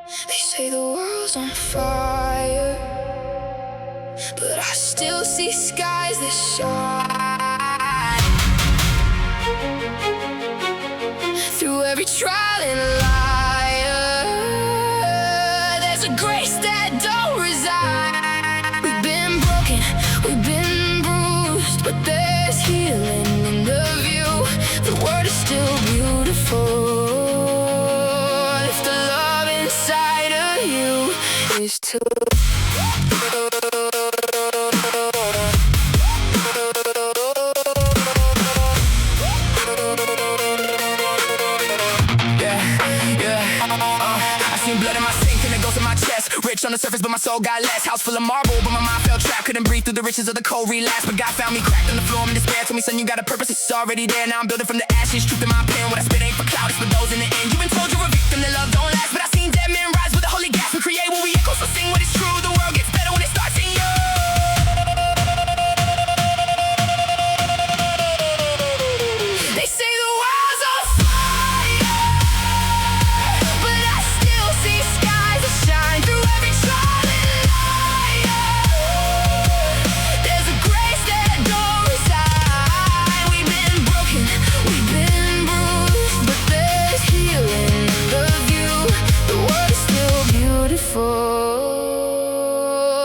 They say the world's on fire, but I still see skies that shine. Through every trial and liar, there's a grace that don't resign. We've been broken, we've been bruised, but there's healing in the view. The world is still beautiful if the love inside of you is too. On the surface, but my soul got less. House full of marble, but my mind felt trapped. Couldn't breathe through the riches of the cold relapse. But God found me cracked on the floor in despair. Told me, son, you got a purpose, it's already there. Now I'm building from the ashes, truth in my pen. What I spit ain't for cloud, it's for those in the end. You've been told you're a victim, that love don't last. But I seen dead men rise with a holy gasp and create what we echo. So sing what is true. The world gets better when it starts in you. They say the world's on fire, but I still see skies that shine through.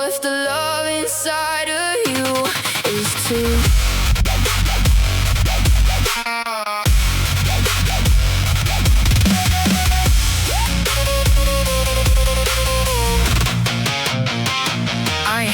If the love inside of you is too. I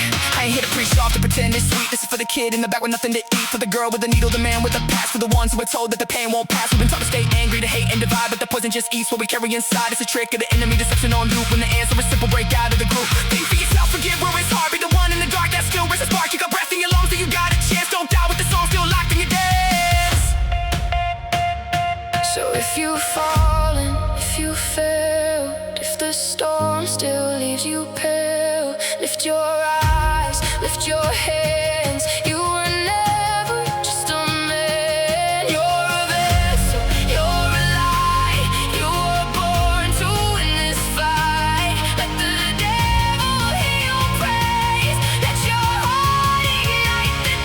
ain't here to preach off to pretend it's sweet. This is for the kid in the back with nothing to eat, for the girl with the needle, the man with the past, for the ones who are told that the pain won't pass. We've been taught to stay angry, to hate and divide, but the poison just eats what we carry inside. It's a trick of the enemy, deception on loop. When the answer is simple, break out of the group. Think for yourself, forgive where it's hard. Be the one in the dark that still raise a spark. You got breath in your lungs, so you got a chance. Don't die with the song still locked in your dance. So if you've fallen, if you failed, if the storm still leaves you pale, lift your eyes, lift your hands. You were never just a man. You're a vessel, you're a light. You were born to win this fight. Let the devil hear your praise. Let your heart ignite the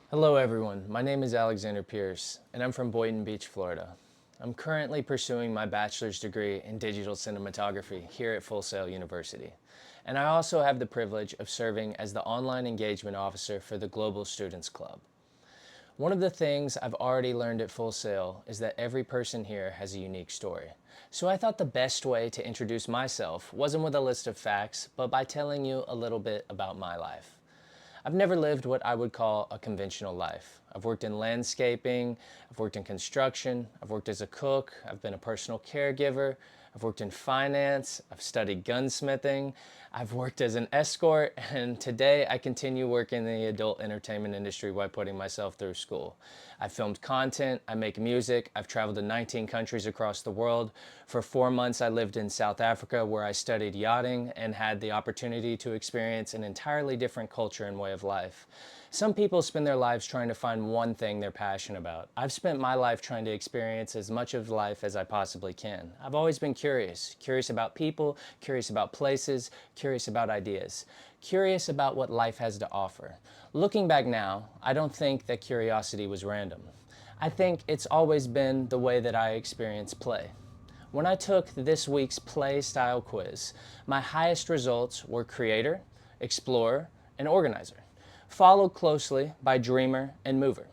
Hello everyone, my name is Alexander Pierce, and I'm from Boynton Beach, Florida. I'm currently pursuing my bachelor's degree in digital cinematography here at Full Sail University. And I also have the privilege of serving as the online engagement officer for the Global Students Club. One of the things I've already learned at Full Sail is that every person here has a unique story. So I thought the best way to introduce myself wasn't with a list of facts, but by telling you a little bit about my life. I've never lived what I would call a conventional life. I've worked in landscaping, I've worked in construction, I've worked as a cook, I've been a personal caregiver, I've worked in finance, I've studied gunsmithing, I've worked as an escort, and today I continue working in the adult entertainment industry while putting myself through school. I've filmed content, I make music, I've traveled to 19 countries across the world. For 4 months I lived in South Africa where I studied yachting and had the opportunity to experience an entirely different culture and way of life. Some people spend their lives trying to find one thing they're passionate about. I've spent my life trying to experience as much of life as I possibly can. I've always been curious about people, curious about places, curious about ideas, curious about what life has to offer. Looking back now, I don't think that curiosity was random. I think it's always been the way that I experience play. When I took this week's play style quiz, my highest results were creator, explorer, and organizer, followed closely by dreamer and mover.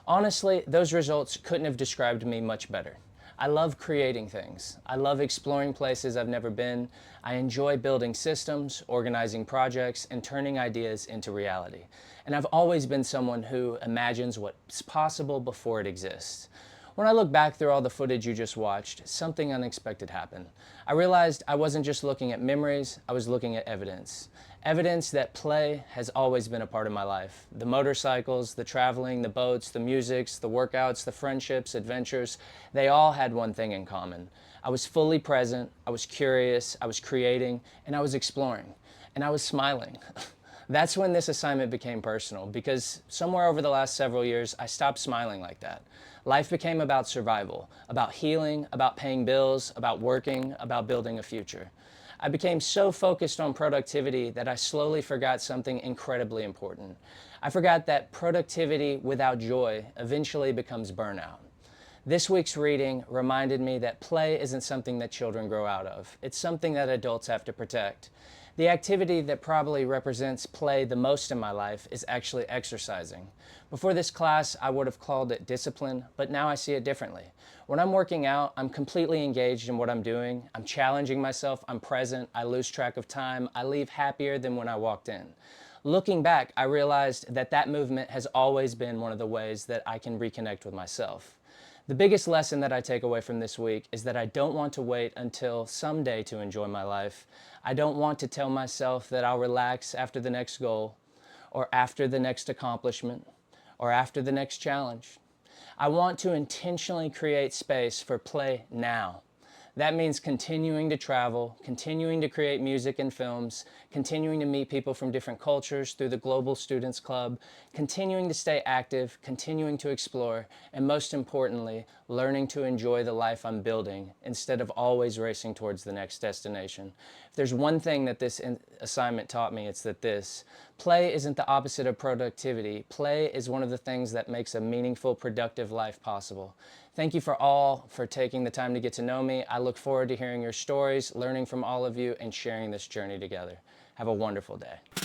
Honestly, those results couldn't have described me much better. I love creating things. I love exploring places I've never been. I enjoy building systems, organizing projects, and turning ideas into reality. And I've always been someone who imagines what's possible before it exists. When I look back through all the footage you just watched, something unexpected happened. I realized I wasn't just looking at memories, I was looking at evidence. Evidence that play has always been a part of my life. The motorcycles, the traveling, the boats, the musics, the workouts, the friendships, adventures, they all had one thing in common. I was fully present, I was curious, I was creating, and I was exploring. And I was smiling. That's when this assignment became personal, because somewhere over the last several years, I stopped smiling like that. Life became about survival, about healing, about paying bills, about working, about building a future. I became so focused on productivity that I slowly forgot something incredibly important. I forgot that productivity without joy eventually becomes burnout. This week's reading reminded me that play isn't something that children grow out of. It's something that adults have to protect. The activity that probably represents play the most in my life is actually exercising. Before this class, I would have called it discipline, but now I see it differently. When I'm working out, I'm completely engaged in what I'm doing. I'm challenging myself, I'm present, I lose track of time, I leave happier than when I walked in. Looking back, I realized that that movement has always been one of the ways that I can reconnect with myself. The biggest lesson that I take away from this week is that I don't want to wait until someday to enjoy my life. I don't want to tell myself that I'll relax after the next goal, or after the next accomplishment, or after the next challenge. I want to intentionally create space for play now. That means continuing to travel, continuing to create music and films, continuing to meet people from different cultures through the Global Students Club, continuing to stay active, continuing to explore, and most importantly, learning to enjoy the life I'm building instead of always racing towards the next destination. If there's one thing that this assignment taught me, it's that play isn't the opposite of productivity. Play is one of the things that makes a meaningful, productive life possible. Thank you for taking the time to get to know me. I look forward to hearing your stories, learning from all of you, and sharing this journey together. Have a wonderful day.